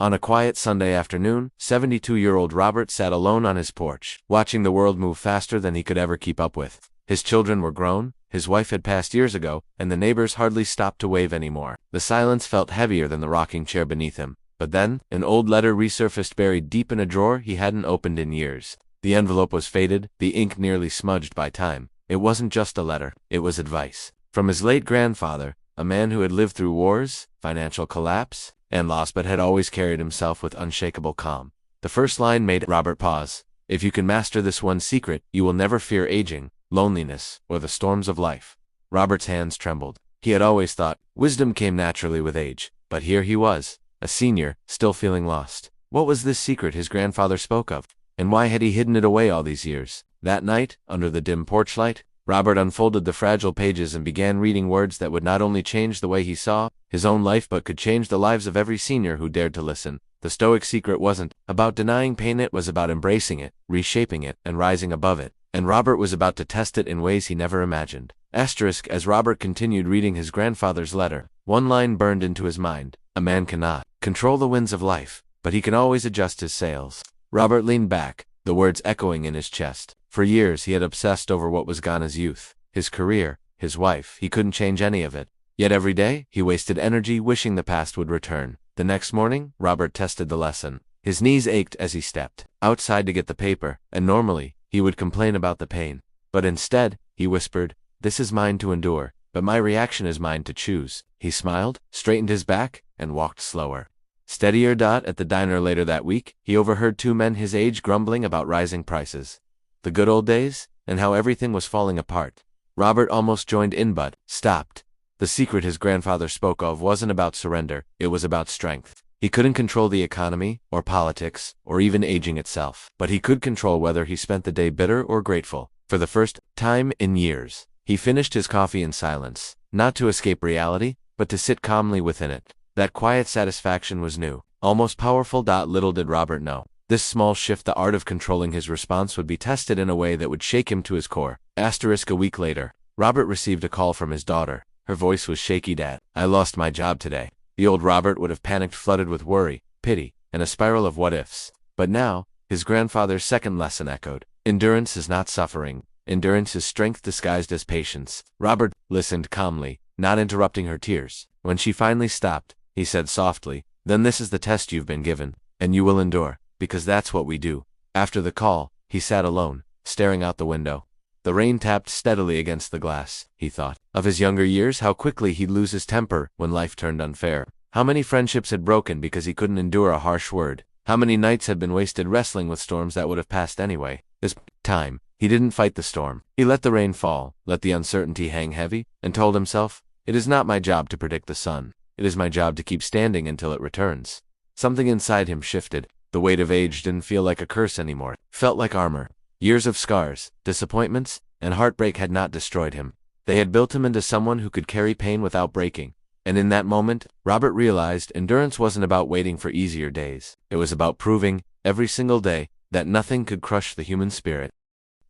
On a quiet Sunday afternoon, 72-year-old Robert sat alone on his porch, watching the world move faster than he could ever keep up with. His children were grown, his wife had passed years ago, and the neighbors hardly stopped to wave anymore. The silence felt heavier than the rocking chair beneath him. But then, an old letter resurfaced buried deep in a drawer he hadn't opened in years. The envelope was faded, the ink nearly smudged by time. It wasn't just a letter, it was advice. From his late grandfather, a man who had lived through wars, financial collapse, and loss but had always carried himself with unshakable calm. The first line made Robert pause. If you can master this one secret, you will never fear aging, loneliness, or the storms of life. Robert's hands trembled. He had always thought wisdom came naturally with age, but here he was, a senior, still feeling lost. What was this secret his grandfather spoke of? And why had he hidden it away all these years? That night, under the dim porch light, Robert unfolded the fragile pages and began reading words that would not only change the way he saw his own life but could change the lives of every senior who dared to listen. The Stoic secret wasn't about denying pain, it was about embracing it, reshaping it, and rising above it. And Robert was about to test it in ways he never imagined. As Robert continued reading his grandfather's letter, one line burned into his mind. A man cannot control the winds of life, but he can always adjust his sails. Robert leaned back, the words echoing in his chest. For years he had obsessed over what was gone: his youth, his career, his wife. He couldn't change any of it. Yet every day, he wasted energy wishing the past would return. The next morning, Robert tested the lesson. His knees ached as he stepped outside to get the paper, and normally, he would complain about the pain. But instead, he whispered, "This is mine to endure, but my reaction is mine to choose." He smiled, straightened his back, and walked slower. Steadier. At the diner later that week, he overheard two men his age grumbling about rising prices. The good old days, and how everything was falling apart. Robert almost joined in but stopped. The secret his grandfather spoke of wasn't about surrender, it was about strength. He couldn't control the economy, or politics, or even aging itself, but he could control whether he spent the day bitter or grateful. For the first time in years, he finished his coffee in silence, not to escape reality, but to sit calmly within it. That quiet satisfaction was new, almost powerful. Little did Robert know, this small shift, the art of controlling his response, would be tested in a way that would shake him to his core. A week later, Robert received a call from his daughter. Her voice was shaky. "Dad, I lost my job today." The old Robert would have panicked, flooded with worry, pity, and a spiral of what-ifs. But now, his grandfather's second lesson echoed. Endurance is not suffering. Endurance is strength disguised as patience. Robert listened calmly, not interrupting her tears. When she finally stopped, he said softly, "Then this is the test you've been given, and you will endure, because that's what we do." After the call, he sat alone, staring out the window. The rain tapped steadily against the glass. He thought of his younger years, how quickly he'd lose his temper when life turned unfair. How many friendships had broken because he couldn't endure a harsh word. How many nights had been wasted wrestling with storms that would have passed anyway. This time, he didn't fight the storm. He let the rain fall, let the uncertainty hang heavy, and told himself, "It is not my job to predict the sun. It is my job to keep standing until it returns." Something inside him shifted. The weight of age didn't feel like a curse anymore. It felt like armor. Years of scars, disappointments, and heartbreak had not destroyed him. They had built him into someone who could carry pain without breaking. And in that moment, Robert realized endurance wasn't about waiting for easier days. It was about proving, every single day, that nothing could crush the human spirit.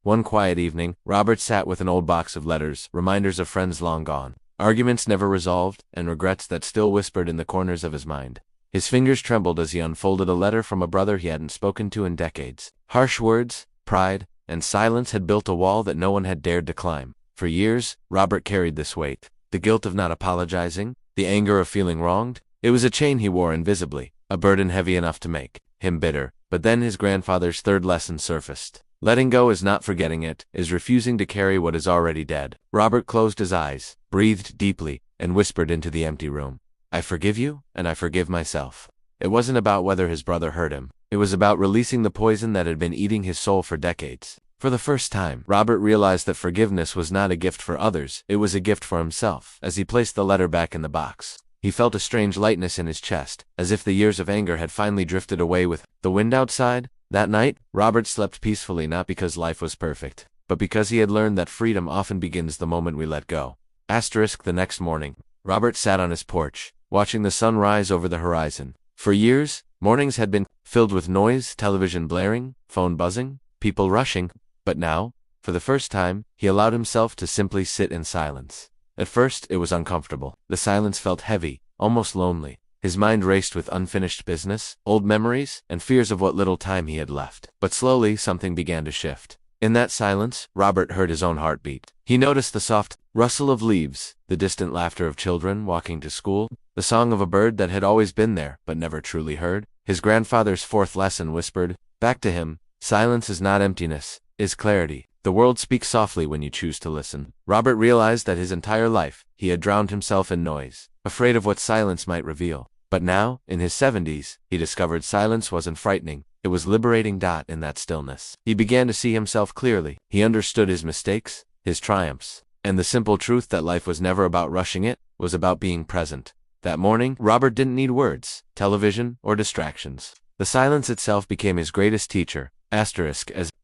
One quiet evening, Robert sat with an old box of letters, reminders of friends long gone, arguments never resolved, and regrets that still whispered in the corners of his mind. His fingers trembled as he unfolded a letter from a brother he hadn't spoken to in decades. Harsh words, pride, and silence had built a wall that no one had dared to climb. For years, Robert carried this weight. The guilt of not apologizing, the anger of feeling wronged. It was a chain he wore invisibly, a burden heavy enough to make him bitter. But then his grandfather's third lesson surfaced. Letting go is not forgetting it, is refusing to carry what is already dead. Robert closed his eyes, breathed deeply, and whispered into the empty room, "I forgive you, and I forgive myself." It wasn't about whether his brother hurt him. It was about releasing the poison that had been eating his soul for decades. For the first time, Robert realized that forgiveness was not a gift for others, it was a gift for himself. As he placed the letter back in the box, he felt a strange lightness in his chest, as if the years of anger had finally drifted away with the wind outside. That night, Robert slept peacefully, not because life was perfect, but because he had learned that freedom often begins the moment we let go. The next morning, Robert sat on his porch, watching the sun rise over the horizon. For years, mornings had been filled with noise, television blaring, phone buzzing, people rushing. But now, for the first time, he allowed himself to simply sit in silence. At first, it was uncomfortable. The silence felt heavy, almost lonely. His mind raced with unfinished business, old memories, and fears of what little time he had left. But slowly, something began to shift. In that silence, Robert heard his own heartbeat. He noticed the soft rustle of leaves, the distant laughter of children walking to school, the song of a bird that had always been there but never truly heard. His grandfather's fourth lesson whispered back to him, "Silence is not emptiness, is clarity. The world speaks softly when you choose to listen." Robert realized that his entire life, he had drowned himself in noise, afraid of what silence might reveal. But now, in his 70s, he discovered silence wasn't frightening. It was liberating. In that stillness, he began to see himself clearly. He understood his mistakes, his triumphs, and the simple truth that life was never about rushing, it was about being present. That morning, Robert didn't need words, television, or distractions. The silence itself became his greatest teacher. As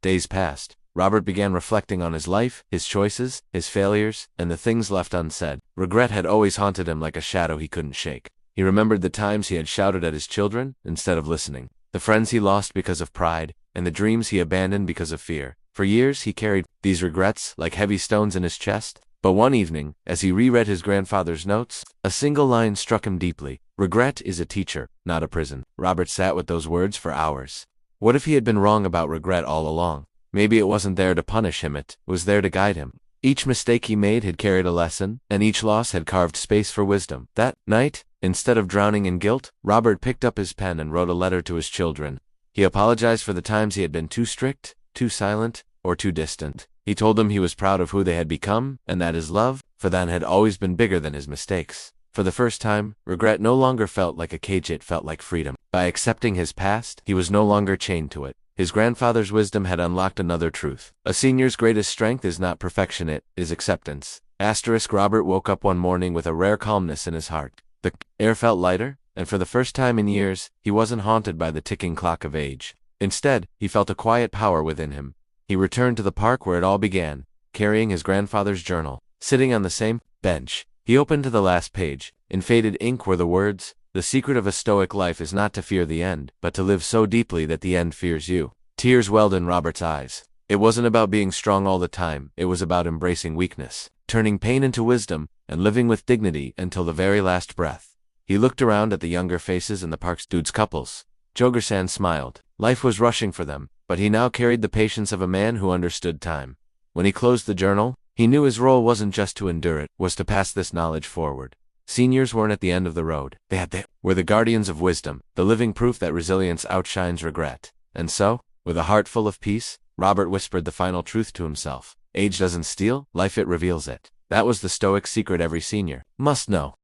days passed, Robert began reflecting on his life, his choices, his failures, and the things left unsaid. Regret had always haunted him like a shadow he couldn't shake. He remembered the times he had shouted at his children instead of listening, the friends he lost because of pride, and the dreams he abandoned because of fear. For years he carried these regrets like heavy stones in his chest. But one evening, as he reread his grandfather's notes, a single line struck him deeply. "Regret is a teacher, not a prison." Robert sat with those words for hours. What if he had been wrong about regret all along? Maybe it wasn't there to punish him, it was there to guide him. Each mistake he made had carried a lesson, and each loss had carved space for wisdom. That night, instead of drowning in guilt, Robert picked up his pen and wrote a letter to his children. He apologized for the times he had been too strict, too silent, or too distant. He told them he was proud of who they had become, and that his love for them had always been bigger than his mistakes. For the first time, regret no longer felt like a cage, it felt like freedom. By accepting his past, he was no longer chained to it. His grandfather's wisdom had unlocked another truth. A senior's greatest strength is not perfection, it is acceptance. Robert woke up one morning with a rare calmness in his heart. The air felt lighter, and for the first time in years, he wasn't haunted by the ticking clock of age. Instead, he felt a quiet power within him. He returned to the park where it all began, carrying his grandfather's journal. Sitting on the same bench, he opened to the last page. In faded ink were the words, "The secret of a Stoic life is not to fear the end, but to live so deeply that the end fears you." Tears welled in Robert's eyes. It wasn't about being strong all the time, it was about embracing weakness, turning pain into wisdom, and living with dignity until the very last breath. He looked around at the younger faces in the park's dudes couples. Jogersan smiled. Life was rushing for them, but he now carried the patience of a man who understood time. When he closed the journal, he knew his role wasn't just to endure it, was to pass this knowledge forward. Seniors weren't at the end of the road. They were the guardians of wisdom, the living proof that resilience outshines regret. And so, with a heart full of peace, Robert whispered the final truth to himself. Age doesn't steal, life it reveals it. That was the Stoic secret every senior must know.